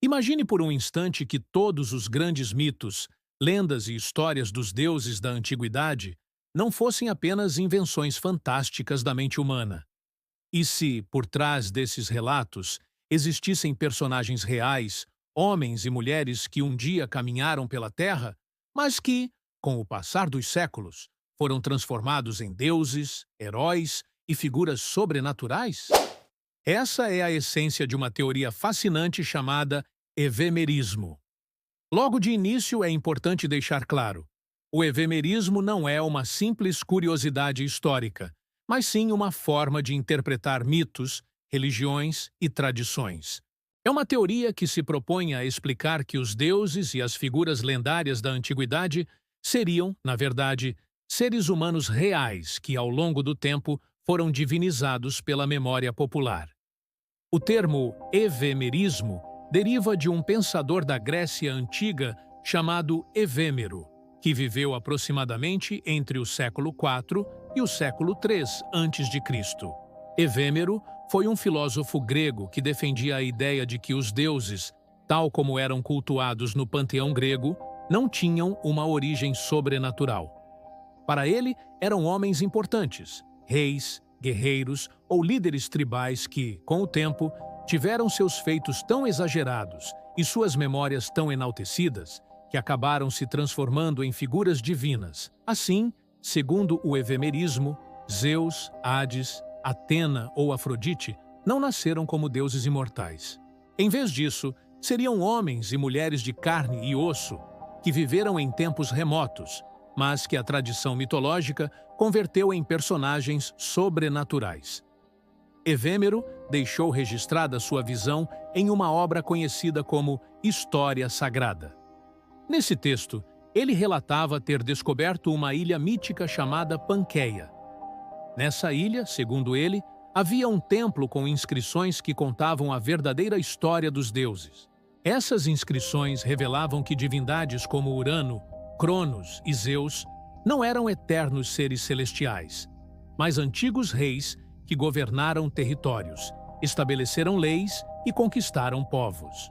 Imagine por um instante que todos os grandes mitos, lendas e histórias dos deuses da antiguidade não fossem apenas invenções fantásticas da mente humana. E se, por trás desses relatos, existissem personagens reais, homens e mulheres que um dia caminharam pela Terra, mas que, com o passar dos séculos, foram transformados em deuses, heróis e figuras sobrenaturais? Essa é a essência de uma teoria fascinante chamada evemerismo. Logo de início, é importante deixar claro: o evemerismo não é uma simples curiosidade histórica, mas sim uma forma de interpretar mitos, religiões e tradições. É uma teoria que se propõe a explicar que os deuses e as figuras lendárias da antiguidade seriam, na verdade, seres humanos reais que, ao longo do tempo, foram divinizados pela memória popular. O termo evemerismo deriva de um pensador da Grécia Antiga chamado Evêmero, que viveu aproximadamente entre o século IV e o século III a.C. Evêmero foi um filósofo grego que defendia a ideia de que os deuses, tal como eram cultuados no panteão grego, não tinham uma origem sobrenatural. Para ele, eram homens importantes, reis, guerreiros ou líderes tribais que, com o tempo, tiveram seus feitos tão exagerados e suas memórias tão enaltecidas que acabaram se transformando em figuras divinas. Assim, segundo o evemerismo, Zeus, Hades, Atena ou Afrodite não nasceram como deuses imortais. Em vez disso, seriam homens e mulheres de carne e osso que viveram em tempos remotos, mas que a tradição mitológica converteu em personagens sobrenaturais. Evêmero deixou registrada sua visão em uma obra conhecida como História Sagrada. Nesse texto, ele relatava ter descoberto uma ilha mítica chamada Panqueia. Nessa ilha, segundo ele, havia um templo com inscrições que contavam a verdadeira história dos deuses. Essas inscrições revelavam que divindades como Urano, Cronos e Zeus não eram eternos seres celestiais, mas antigos reis que governaram territórios, estabeleceram leis e conquistaram povos.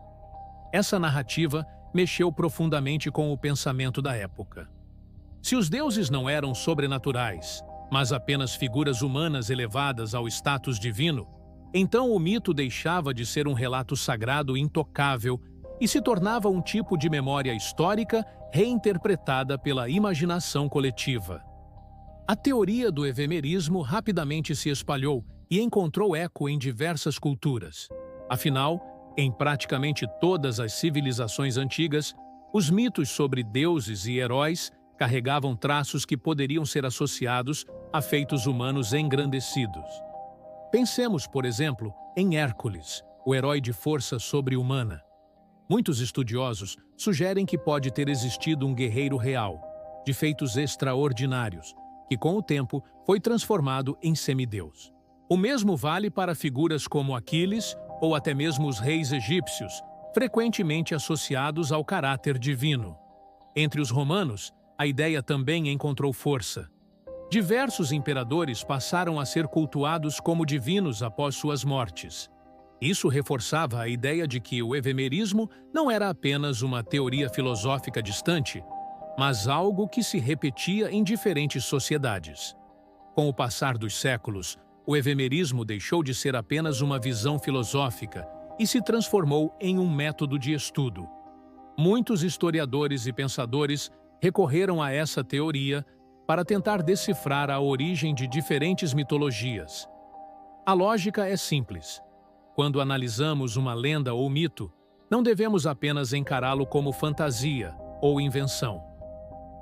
Essa narrativa mexeu profundamente com o pensamento da época. Se os deuses não eram sobrenaturais, mas apenas figuras humanas elevadas ao status divino, então o mito deixava de ser um relato sagrado intocável e se tornava um tipo de memória histórica reinterpretada pela imaginação coletiva. A teoria do evemerismo rapidamente se espalhou e encontrou eco em diversas culturas. Afinal, em praticamente todas as civilizações antigas, os mitos sobre deuses e heróis carregavam traços que poderiam ser associados a feitos humanos engrandecidos. Pensemos, por exemplo, em Hércules, o herói de força sobre-humana. Muitos estudiosos sugerem que pode ter existido um guerreiro real, de feitos extraordinários, que com o tempo foi transformado em semideus. O mesmo vale para figuras como Aquiles ou até mesmo os reis egípcios, frequentemente associados ao caráter divino. Entre os romanos, a ideia também encontrou força. Diversos imperadores passaram a ser cultuados como divinos após suas mortes. Isso reforçava a ideia de que o evemerismo não era apenas uma teoria filosófica distante, mas algo que se repetia em diferentes sociedades. Com o passar dos séculos, o evemerismo deixou de ser apenas uma visão filosófica e se transformou em um método de estudo. Muitos historiadores e pensadores recorreram a essa teoria para tentar decifrar a origem de diferentes mitologias. A lógica é simples. Quando analisamos uma lenda ou mito, não devemos apenas encará-lo como fantasia ou invenção.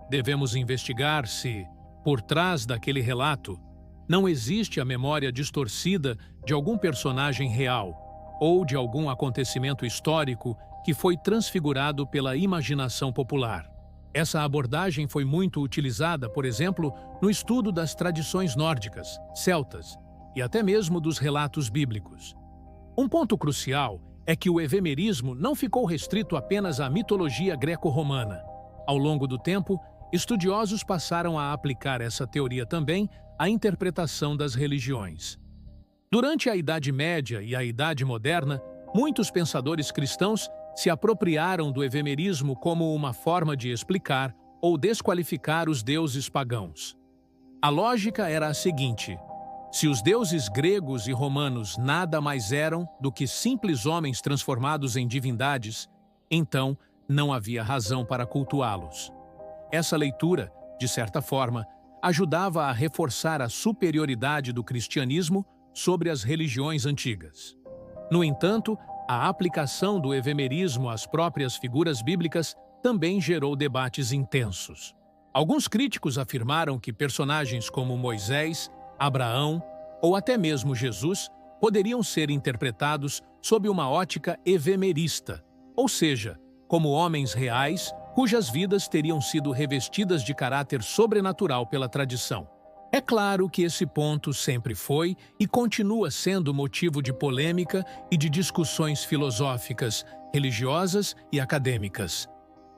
Devemos investigar se, por trás daquele relato, não existe a memória distorcida de algum personagem real ou de algum acontecimento histórico que foi transfigurado pela imaginação popular. Essa abordagem foi muito utilizada, por exemplo, no estudo das tradições nórdicas, celtas e até mesmo dos relatos bíblicos. Um ponto crucial é que o evemerismo não ficou restrito apenas à mitologia greco-romana. Ao longo do tempo, estudiosos passaram a aplicar essa teoria também à interpretação das religiões. Durante a Idade Média e a Idade Moderna, muitos pensadores cristãos se apropriaram do evemerismo como uma forma de explicar ou desqualificar os deuses pagãos. A lógica era a seguinte: se os deuses gregos e romanos nada mais eram do que simples homens transformados em divindades, então não havia razão para cultuá-los. Essa leitura, de certa forma, ajudava a reforçar a superioridade do cristianismo sobre as religiões antigas. No entanto, a aplicação do evemerismo às próprias figuras bíblicas também gerou debates intensos. Alguns críticos afirmaram que personagens como Moisés, Abraão ou até mesmo Jesus poderiam ser interpretados sob uma ótica evemerista, ou seja, como homens reais cujas vidas teriam sido revestidas de caráter sobrenatural pela tradição. É claro que esse ponto sempre foi e continua sendo motivo de polêmica e de discussões filosóficas, religiosas e acadêmicas.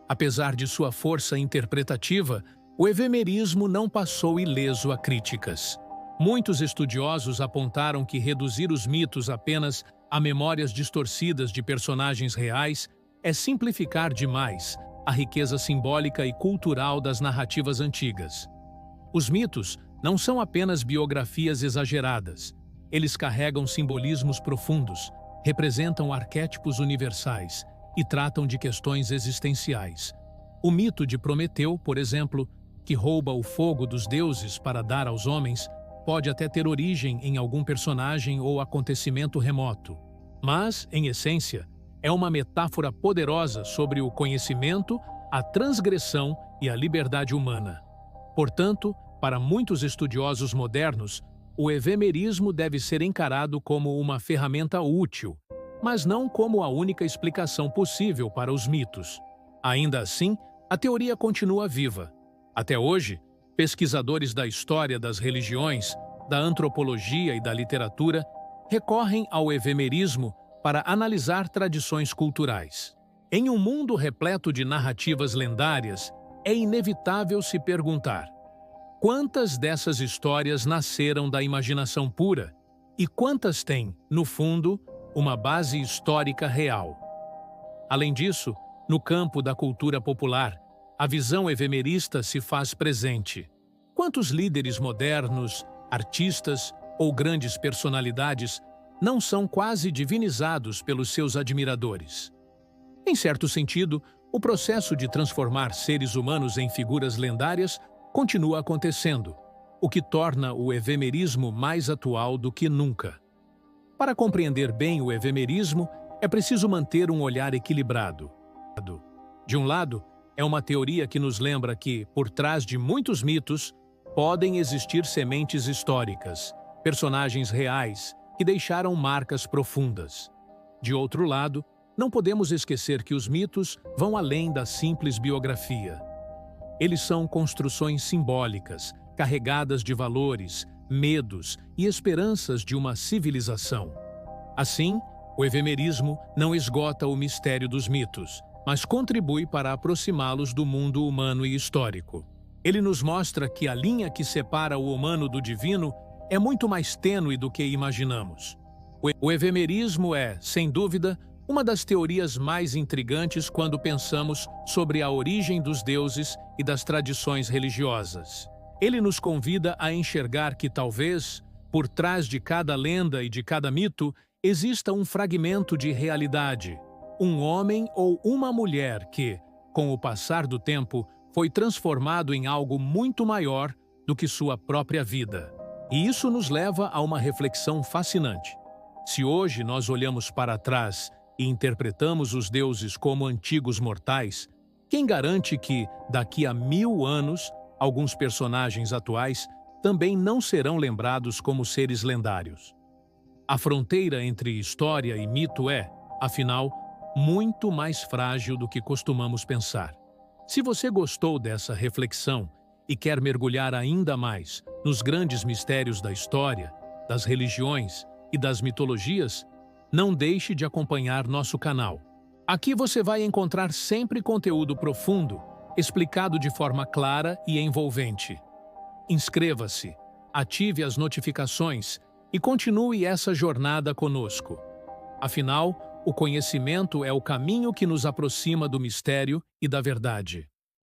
Apesar de sua força interpretativa, o evemerismo não passou ileso a críticas. Muitos estudiosos apontaram que reduzir os mitos apenas a memórias distorcidas de personagens reais é simplificar demais a riqueza simbólica e cultural das narrativas antigas. Os mitos não são apenas biografias exageradas. Eles carregam simbolismos profundos, representam arquétipos universais e tratam de questões existenciais. O mito de Prometeu, por exemplo, que rouba o fogo dos deuses para dar aos homens, pode até ter origem em algum personagem ou acontecimento remoto. Mas, em essência, é uma metáfora poderosa sobre o conhecimento, a transgressão e a liberdade humana. Portanto, para muitos estudiosos modernos, o evemerismo deve ser encarado como uma ferramenta útil, mas não como a única explicação possível para os mitos. Ainda assim, a teoria continua viva. Até hoje, pesquisadores da história das religiões, da antropologia e da literatura recorrem ao evemerismo para analisar tradições culturais. Em um mundo repleto de narrativas lendárias, é inevitável se perguntar: quantas dessas histórias nasceram da imaginação pura e quantas têm, no fundo, uma base histórica real? Além disso, no campo da cultura popular, a visão evemerista se faz presente. Quantos líderes modernos, artistas ou grandes personalidades não são quase divinizados pelos seus admiradores? Em certo sentido, o processo de transformar seres humanos em figuras lendárias continua acontecendo, o que torna o evemerismo mais atual do que nunca. Para compreender bem o evemerismo, é preciso manter um olhar equilibrado. De um lado, é uma teoria que nos lembra que, por trás de muitos mitos, podem existir sementes históricas, personagens reais que deixaram marcas profundas. De outro lado, não podemos esquecer que os mitos vão além da simples biografia. Eles são construções simbólicas, carregadas de valores, medos e esperanças de uma civilização. Assim, o evemerismo não esgota o mistério dos mitos, mas contribui para aproximá-los do mundo humano e histórico. Ele nos mostra que a linha que separa o humano do divino é muito mais tênue do que imaginamos. O evemerismo é, sem dúvida, uma das teorias mais intrigantes quando pensamos sobre a origem dos deuses e das tradições religiosas. Ele nos convida a enxergar que talvez, por trás de cada lenda e de cada mito, exista um fragmento de realidade, um homem ou uma mulher que, com o passar do tempo, foi transformado em algo muito maior do que sua própria vida. E isso nos leva a uma reflexão fascinante. Se hoje nós olhamos para trás e interpretamos os deuses como antigos mortais, quem garante que, daqui a 1000 anos, alguns personagens atuais também não serão lembrados como seres lendários? A fronteira entre história e mito é, afinal, muito mais frágil do que costumamos pensar. Se você gostou dessa reflexão e quer mergulhar ainda mais nos grandes mistérios da história, das religiões e das mitologias, não deixe de acompanhar nosso canal. Aqui você vai encontrar sempre conteúdo profundo, explicado de forma clara e envolvente. Inscreva-se, ative as notificações e continue essa jornada conosco. Afinal, O conhecimento é o caminho que nos aproxima do mistério e da verdade.